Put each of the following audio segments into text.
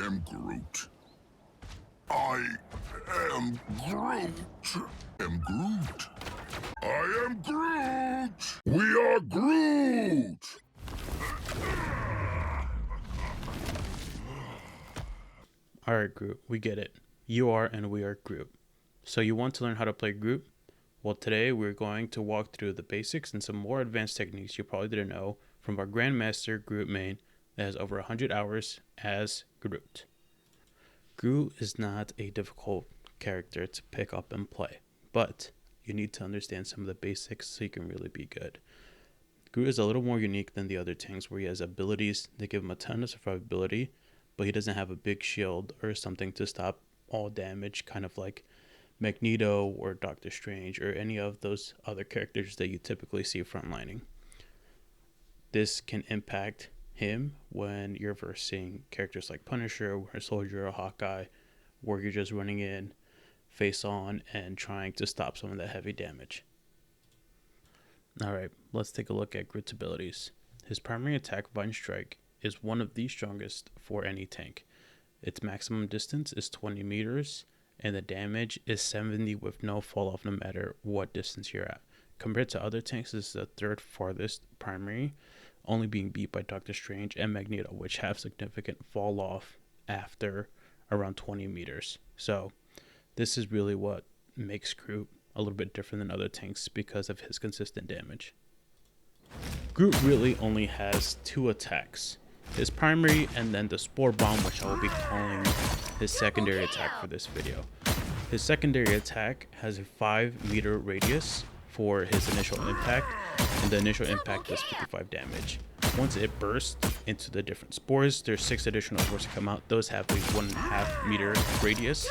am Groot. I am Groot. I am Groot. We are Groot. Alright, Groot, we get it. You are and we are Groot. So you want to learn how to play Groot? Well, today we're going to walk through the basics and some more advanced techniques you probably didn't know from our Grandmaster Groot main that has over 100 hours as Groot. Groot is not a difficult character to pick up and play, but you need to understand some of the basics so you can really be good. Groot is a little more unique than the other tanks where he has abilities that give him a ton of survivability, but he doesn't have a big shield or something to stop all damage, kind of like Magneto or Doctor Strange or any of those other characters that you typically see frontlining. This can impact him when you're versing characters like Punisher, Winter Soldier, or Hawkeye, where you're just running in face on and trying to stop some of that heavy damage. Alright, let's take a look at Groot's abilities. His primary attack, Vine Strike, is one of the strongest for any tank. Its maximum distance is 20 meters, and the damage is 70 with no fall off no matter what distance you're at. Compared to other tanks, this is the third farthest primary, only being beat by Doctor Strange and Magneto, which have significant fall off after around 20 meters. So this is really what makes Groot a little bit different than other tanks because of his consistent damage. Groot really only has two attacks. His primary and then the Spore Bomb, which I will be calling his secondary attack for this video. His secondary attack has a 5-meter radius for his initial impact, and the initial impact does 55 damage. Once it bursts into the different spores, there's 6 additional spores that come out. Those have a 1.5-meter radius,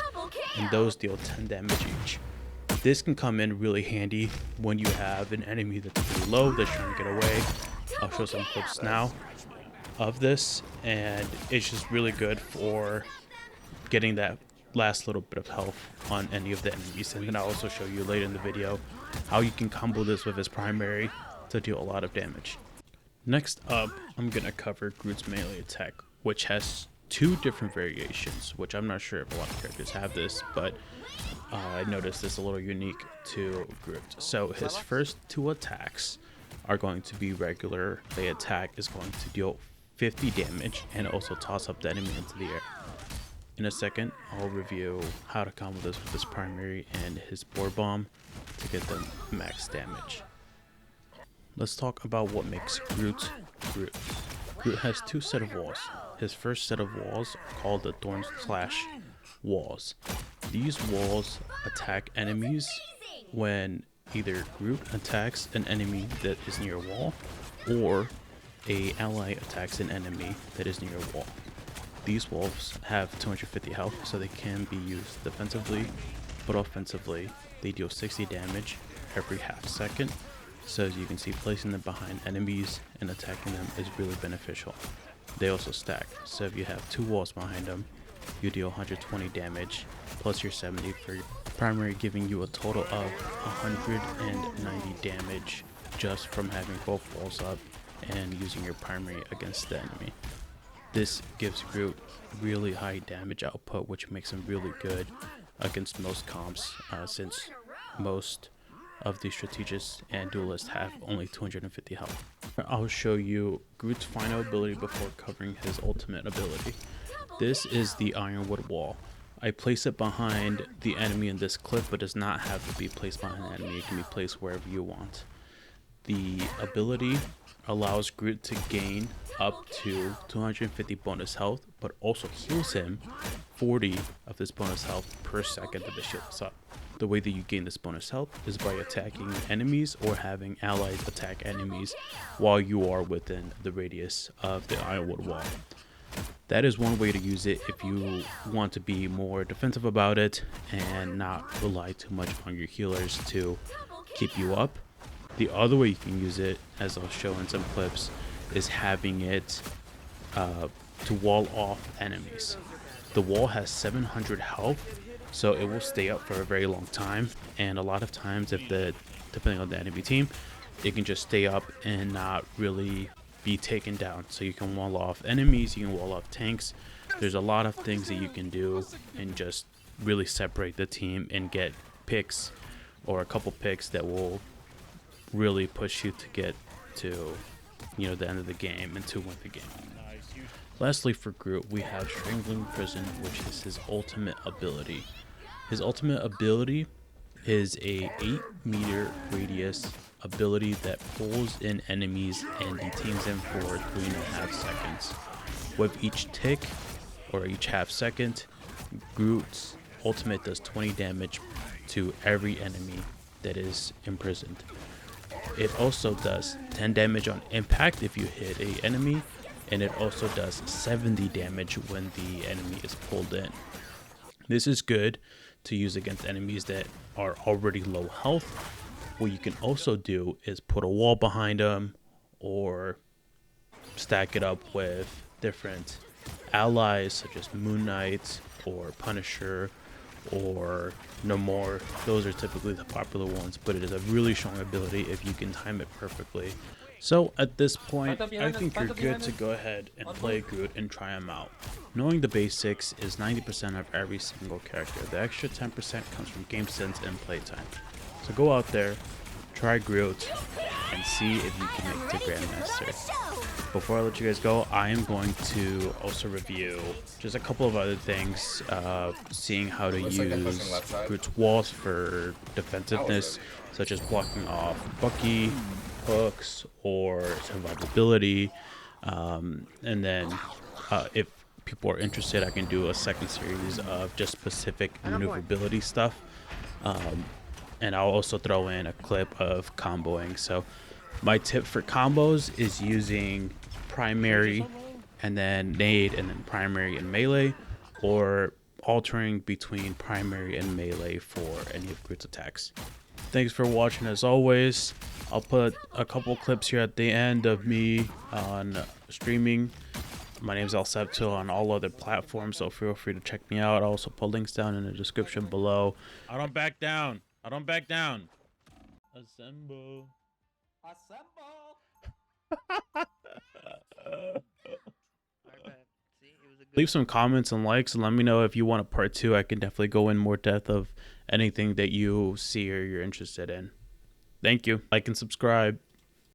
and those deal 10 damage each. This can come in really handy when you have an enemy that's pretty low that's trying to get away. I'll show some clips now of this, and it's just really good for getting that last little bit of health on any of the enemies. And then I'll also show you later in the video how you can combo this with his primary to deal a lot of damage. Next up, I'm gonna cover Groot's melee attack, which has 2 different variations, which I'm not sure if a lot of characters have this, but I noticed this a little unique to Groot. So his first 2 attacks are going to be regular. The attack is going to deal 50 damage and also toss up the enemy into the air. In a second, I'll review how to combo this with his primary and his Spore Bomb to get the max damage. Let's talk about what makes Groot Groot. Groot has 2 sets of walls. His first set of walls are called the Thorn Slash walls. These walls attack enemies when either Groot attacks an enemy that is near a wall or a ally attacks an enemy that is near a wall. These walls have 250 health, so they can be used defensively, but offensively they deal 60 damage every half second. So as you can see, placing them behind enemies and attacking them is really beneficial. They also stack, so if you have 2 walls behind them, you deal 120 damage plus your 70 for your primary, giving you a total of 190 damage just from having both walls up and using your primary against the enemy. This gives Groot really high damage output, which makes him really good against most comps, since most of the strategists and duelists have only 250 health. I'll show you Groot's final ability before covering his ultimate ability. This is the Ironwood Wall. I place it behind the enemy in this clip, but does not have to be placed behind the enemy. It can be placed wherever you want. The ability allows Groot to gain up to 250 bonus health, but also heals him 40 of this bonus health per second that the shield is up. The way that you gain this bonus health is by attacking enemies or having allies attack enemies while you are within the radius of the Ironwood Wall. That is one way to use it if you want to be more defensive about it and not rely too much on your healers to keep you up. The other way you can use it, as I'll show in some clips, is having it to wall off enemies. The wall has 700 health, so it will stay up for a very long time, and a lot of times, depending on the enemy team, it can just stay up and not really be taken down. So you can wall off enemies, you can wall off tanks, There's a lot of things that you can do and just really separate the team and get picks or a couple picks that will really push you to get to, you know, the end of the game and to win the game. Lastly, for Groot, we have Strangling Prison, which is his ultimate ability. His ultimate ability is a 8-meter radius ability that pulls in enemies and detains them for 3.5 seconds. With each tick or each half second, Groot's ultimate does 20 damage to every enemy that is imprisoned. It also does 10 damage on impact if you hit an enemy, and it also does 70 damage when the enemy is pulled in. This is good to use against enemies that are already low health. What you can also do is put a wall behind them or stack it up with different allies such as Moon Knight or Punisher or No More. Those are typically the popular ones, but it is a really strong ability if you can time it perfectly. So at this point, I think you're good to go ahead and play Groot and try him out. Knowing the basics is 90% of every single character. The extra 10% comes from game sense and playtime. So go out there, try Groot, and see if you can make it to Grandmaster. Before I let you guys go, I am going to also review just a couple of other things, seeing how to use Groot's walls for defensiveness, such as blocking off Bucky, hooks, or survivability. And then if people are interested, I can do a second series of just specific maneuverability stuff. And I'll also throw in a clip of comboing. So my tip for combos is using primary and then nade and then primary and melee, or altering between primary and melee for any of Groot's attacks. Thanks for watching as always. I'll put a couple clips here at the end of me on streaming. My name is Alceptil on all other platforms, so feel free to check me out. I'll also put links down in the description below. I don't back down. I don't back down. Assemble. Leave some comments and likes and let me know if you want a part 2. I can definitely go in more depth of anything that you see or you're interested in. Thank you. Like and subscribe.